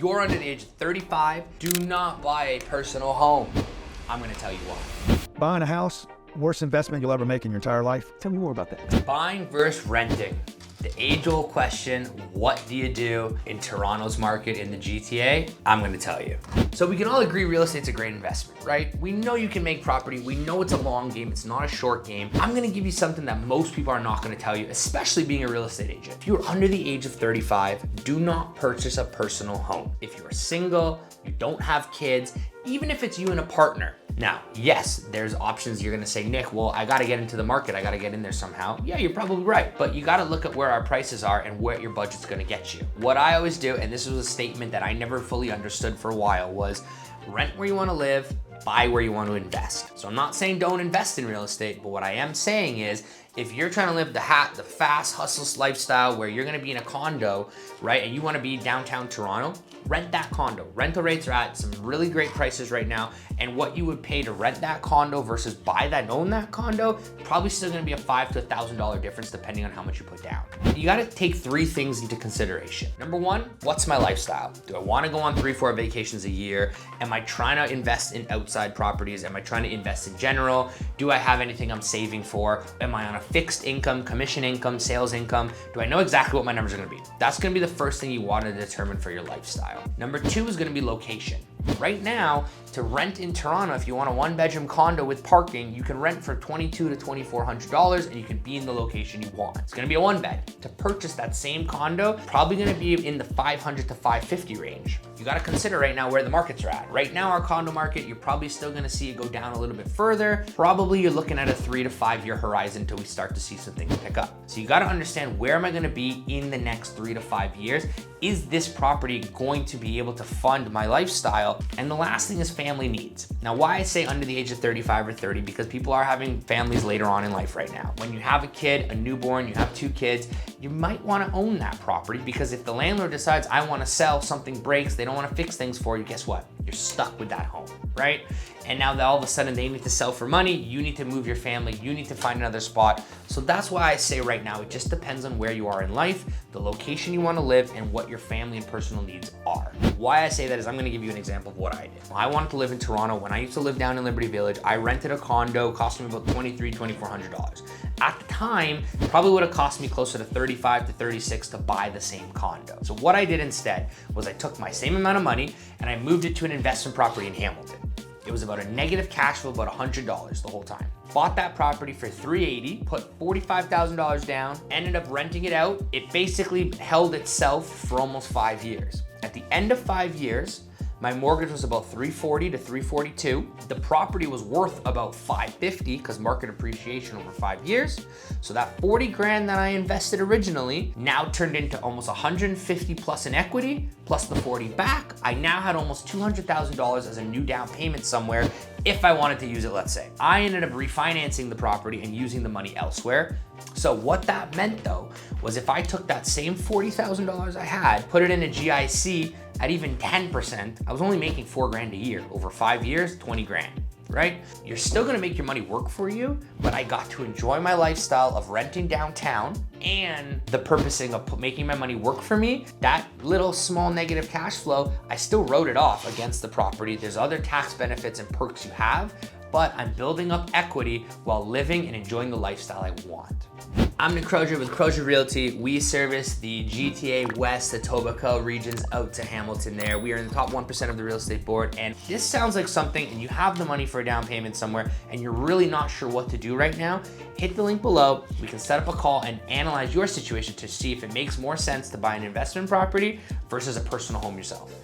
you're under the age of 35, do not buy a personal home. I'm gonna tell you why. Buying a house, worst investment you'll ever make in your entire life. Tell me more about that. Buying versus renting. The age-old question, what do you do in Toronto's market in the GTA? I'm gonna tell you. So we can all agree real estate's a great investment, right? We know you can make property. We know it's a long game. It's not a short game. I'm gonna give you something that most people are not gonna tell you, especially being a real estate agent. If you're under the age of 35, do not purchase a personal home. If you are single, you don't have kids, even if it's you and a partner. Now, yes, there's options. You're gonna say, Nick, well, I gotta get into the market. I gotta get in there somehow. Yeah, you're probably right. But you gotta look at where our prices are and where your budget's gonna get you. What I always do, and this was a statement that I never fully understood for a while, was rent where you wanna live, buy where you want to invest. So I'm not saying don't invest in real estate, but what I am saying is if you're trying to live the fast hustle lifestyle where you're gonna be in a condo, right, and you wanna be downtown Toronto, rent that condo. Rental rates are at some really great prices right now, and what you would pay to rent that condo versus buy that and own that condo, probably still gonna be a $500 to $1,000 difference depending on how much you put down. You gotta take three things into consideration. Number one, what's my lifestyle? Do I wanna go on 3-4 vacations a year? Am I trying to invest in outside properties? Am I trying to invest in general? Do I have anything I'm saving for? Am I on a fixed income, commission income, sales income? Do I know exactly what my numbers are gonna be? That's gonna be the first thing you wanna determine for your lifestyle. Number two is gonna be location. Right now, to rent in Toronto, if you want a 1-bedroom condo with parking, you can rent for $2,200 to $2,400 and you can be in the location you want. It's gonna be a 1-bed. To purchase that same condo, probably gonna be in the $500 to $550 range. You gotta consider right now where the markets are at. Right now, our condo market, you're probably still gonna see it go down a little bit further. Probably you're looking at a 3 to 5 year horizon until we start to see some things pick up. So you gotta understand, where am I gonna be in the next 3 to 5 years? Is this property going to be able to fund my lifestyle? And the last thing is family needs. Now, why I say under the age of 35 or 30, because people are having families later on in life right now. When you have a kid, a newborn, you have 2 kids, you might wanna own that property, because if the landlord decides I wanna sell, something breaks, they don't wanna fix things for you, guess what? You're stuck with that home, right? And now that all of a sudden they need to sell for money, you need to move your family, you need to find another spot. So that's why I say right now, it just depends on where you are in life, the location you wanna live, and what your family and personal needs are. Why I say that is I'm gonna give you an example of what I did. I wanted to live in Toronto. When I used to live down in Liberty Village, I rented a condo, cost me about $2,300, $2,400. At the time, probably would have cost me closer to $35 to $36 to buy the same condo. So what I did instead was I took my same amount of money and I moved it to an investment property in Hamilton. It was about a negative cash flow, about $100 the whole time. Bought that property for $380, put $45,000 down, ended up renting it out. It basically held itself for almost 5 years. At the end of 5 years, my mortgage was about $340 to $342. The property was worth about $550 because market appreciation over 5 years. So that 40 grand that I invested originally now turned into almost 150 plus in equity, plus the 40 back. I now had almost $200,000 as a new down payment somewhere if I wanted to use it, let's say. I ended up refinancing the property and using the money elsewhere. So what that meant though, was if I took that same $40,000 I had, put it in a GIC at even 10%, I was only making 4 grand a year. Over 5 years, 20 grand, right? You're still gonna make your money work for you, but I got to enjoy my lifestyle of renting downtown and the purposing of making my money work for me. That little small negative cash flow, I still wrote it off against the property. There's other tax benefits and perks you have, but I'm building up equity while living and enjoying the lifestyle I want. I'm Nick Crozier with Crozier Realty. We service the GTA West, the Etobicoke regions out to Hamilton there. We are in the top 1% of the real estate board, and this sounds like something, and you have the money for a down payment somewhere, and you're really not sure what to do right now, hit the link below. We can set up a call and analyze your situation to see if it makes more sense to buy an investment property versus a personal home yourself.